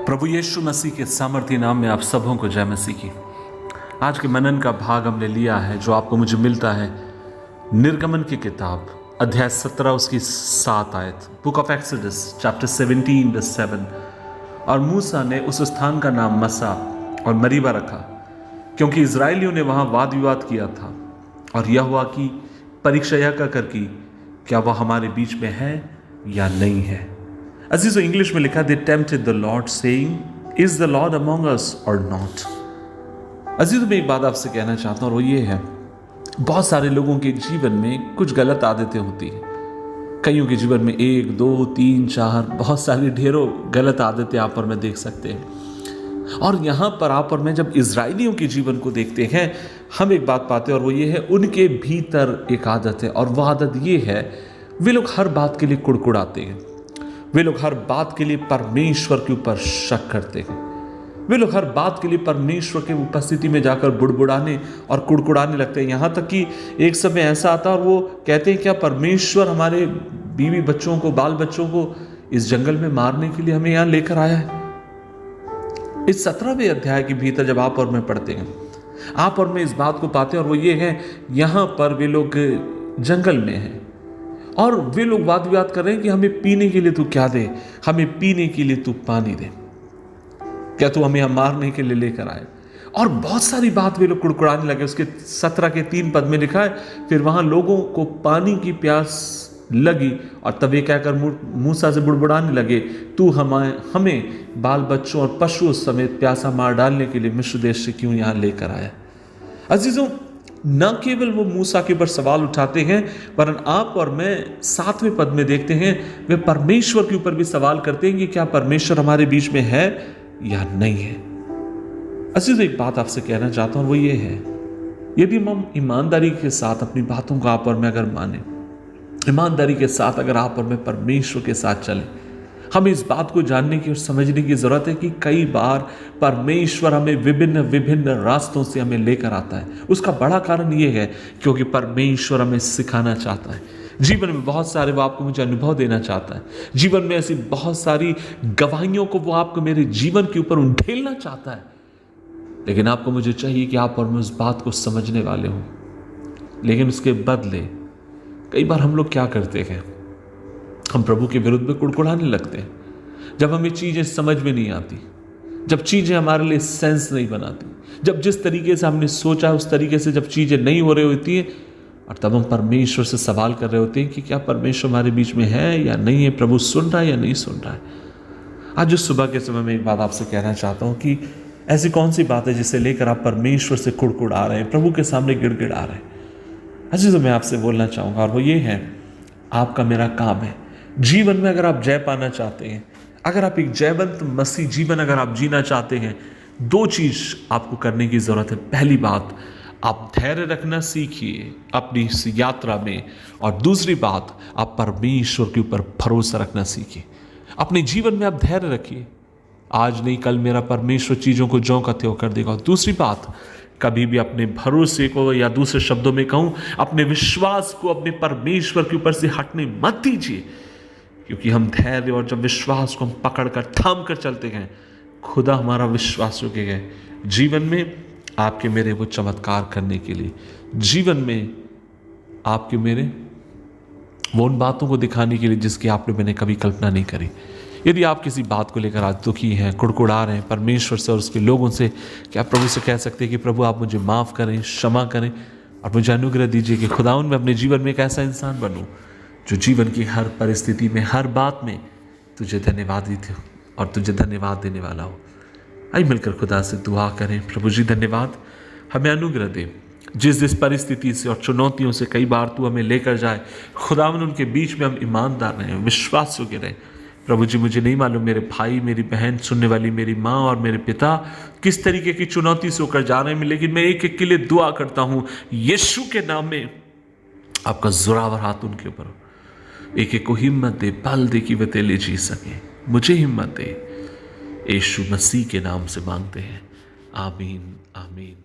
प्रभु यीशु मसीह के सामर्थ्य नाम में आप सबों को जय मसीह की। आज के मनन का भाग हमने लिया है जो आपको मुझे मिलता है निर्गमन की किताब अध्याय 17 उसकी 7 आयत, book of Exodus chapter 17 verse 7। और मूसा ने उस स्थान का नाम मसा और मरीबा रखा क्योंकि इजराइलियों ने वहां वाद विवाद किया था और यहोवा की परीक्षा यह कर की क्या वह हमारे बीच में है या नहीं है। अजीजों, इंग्लिश में लिखा they tempted the lord saying is the lord among us or not. अजीजों, मैं एक बात आपसे कहना चाहता हूं और वो ये है, बहुत सारे लोगों के जीवन में कुछ गलत आदतें होती हैं। कईयों के जीवन में 1, 2, 3, 4 बहुत सारी ढेरों गलत आदतें आप और मैं देख सकते हैं। और यहाँ पर आप और मैं जब इजराइलियों के जीवन को देखते हैं हम एक बात पाते हैं और वो ये है, उनके भीतर एक आदत है और वह आदत ये है, वे लोग हर बात के लिए कुड़कुड़ाते हैं। वे लोग हर बात के लिए परमेश्वर के ऊपर शक करते हैं। वे लोग हर बात के लिए परमेश्वर के उपस्थिति में जाकर बुड़बुड़ाने और कुड़कुड़ाने लगते हैं। यहाँ तक कि एक समय ऐसा आता और वो कहते हैं क्या परमेश्वर हमारे बीवी बच्चों को, बाल बच्चों को इस जंगल में मारने के लिए हमें यहाँ लेकर आया है। इस 17वें अध्याय के भीतर जब आप और मैं पढ़ते हैं, आप और मैं इस बात को पाते हैं और वो ये है, यहाँ पर वे लोग जंगल में हैं और वे लोग वाद विवाद कर रहे हैं कि हमें पीने के लिए तू क्या दे, हमें पीने के लिए तू पानी दे, क्या तू हमें मारने के लिए लेकर आए। और बहुत सारी बात वे लोग कुड़कुड़ाने लगे। उसके 17 के 3 पद में लिखा है, फिर वहां लोगों को पानी की प्यास लगी और तब ये कहकर मूसा से बुड़बुड़ाने लगे, तू हमें बाल बच्चों और पशुओं समेत प्यासा मार डालने के लिए मिस्र देश से क्यों यहां लेकर आया। अजीजों, न केवल वो मूसा के ऊपर सवाल उठाते हैं वरन आप और मैं 7वें पद में देखते हैं वे परमेश्वर के ऊपर भी सवाल करते हैं कि क्या परमेश्वर हमारे बीच में है या नहीं है। अजीजों, एक बात आपसे कहना चाहता हूं वो ये है, यदि हम ईमानदारी के साथ अपनी बातों को आप और मैं अगर माने, ईमानदारी के साथ अगर आप और मैं परमेश्वर के साथ चले, हमें इस बात को जानने की और समझने की जरूरत है कि कई बार परमेश्वर हमें विभिन्न विभिन्न रास्तों से हमें लेकर आता है। उसका बड़ा कारण यह है क्योंकि परमेश्वर हमें सिखाना चाहता है। जीवन में बहुत सारे वो आपको मुझे अनुभव देना चाहता है। जीवन में ऐसी बहुत सारी गवाहियों को वो आपको मेरे जीवन के ऊपर उंडेलना चाहता है। लेकिन आपको मुझे चाहिए कि आप और मैं उस बात को समझने वाले हों। लेकिन उसके बदले कई बार हम लोग क्या करते हैं, हम प्रभु के विरुद्ध में कुड़कुड़ाने लगते हैं। जब हमें चीजें समझ में नहीं आती, जब चीजें हमारे लिए सेंस नहीं बनाती, जब जिस तरीके से हमने सोचा उस तरीके से जब चीजें नहीं हो रही होती है, और तब हम परमेश्वर से सवाल कर रहे होते हैं कि क्या परमेश्वर हमारे बीच में है या नहीं है, प्रभु सुन रहा है या नहीं सुन रहा है। आज इस सुबह के समय में एक बात आपसे कहना चाहता हूँ कि ऐसी कौन सी बात है जिसे लेकर आप परमेश्वर से कुड़कुड़ा रहे हैं, प्रभु के सामने गिड़गिड़ा रहे हैं। अजी तो मैं आपसे बोलना चाहूँगा और वो ये है, आपका मेरा काम है जीवन में अगर आप जय पाना चाहते हैं, अगर आप एक जयवंत मसीह जीवन अगर आप जीना चाहते हैं, 2 चीज आपको करने की जरूरत है। पहली बात, आप धैर्य रखना सीखिए अपनी इस यात्रा में, और दूसरी बात, आप परमेश्वर के ऊपर भरोसा रखना सीखिए। अपने जीवन में आप धैर्य रखिए, आज नहीं कल मेरा परमेश्वर चीजों को ज्यों का त्यों कर देगा। और दूसरी बात, कभी भी अपने भरोसे को, या दूसरे शब्दों में कहूं अपने विश्वास को अपने परमेश्वर के ऊपर से हटने मत दीजिए, क्योंकि हम धैर्य और जब विश्वास को हम पकड़कर थाम कर चलते हैं, खुदा हमारा विश्वास योग्य है जीवन में आपके मेरे वो चमत्कार करने के लिए, जीवन में आपके मेरे वो उन बातों को दिखाने के लिए जिसकी आपने मैंने कभी कल्पना नहीं करी। यदि आप किसी बात को लेकर आज दुखी हैं, कुड़कुड़ा रहे हैं परमेश्वर से और उसके लोगों से, क्या आप प्रभु से कह सकते हैं कि प्रभु आप मुझे माफ़ करें, क्षमा करें और मुझे अनुग्रह दीजिए कि खुदावन मैं अपने जीवन में एक ऐसा इंसान बनूं जो जीवन की हर परिस्थिति में, हर बात में तुझे धन्यवाद देते हो और तुझे धन्यवाद देने वाला हो। आइए मिलकर खुदा से दुआ करें। प्रभु जी धन्यवाद, हमें अनुग्रह दे जिस परिस्थिति से और चुनौतियों से कई बार तू हमें लेकर जाए, खुदावन उनके बीच में हम ईमानदार रहें, विश्वास योग्य रहें। प्रभु जी, मुझे नहीं मालूम मेरे भाई, मेरी बहन, सुनने वाली मेरी माँ और मेरे पिता किस तरीके की चुनौती से होकर जा रहे हैं, लेकिन मैं एक एक के लिए दुआ करता हूँ यीशु के नाम में, आपका जोरावर हाथ उनके ऊपर, एक एक को हिम्मत दे, बल दे कि वे तेरे जी सके। मुझे हिम्मत दे, यीशु मसीह के नाम से मांगते हैं, आमीन आमीन।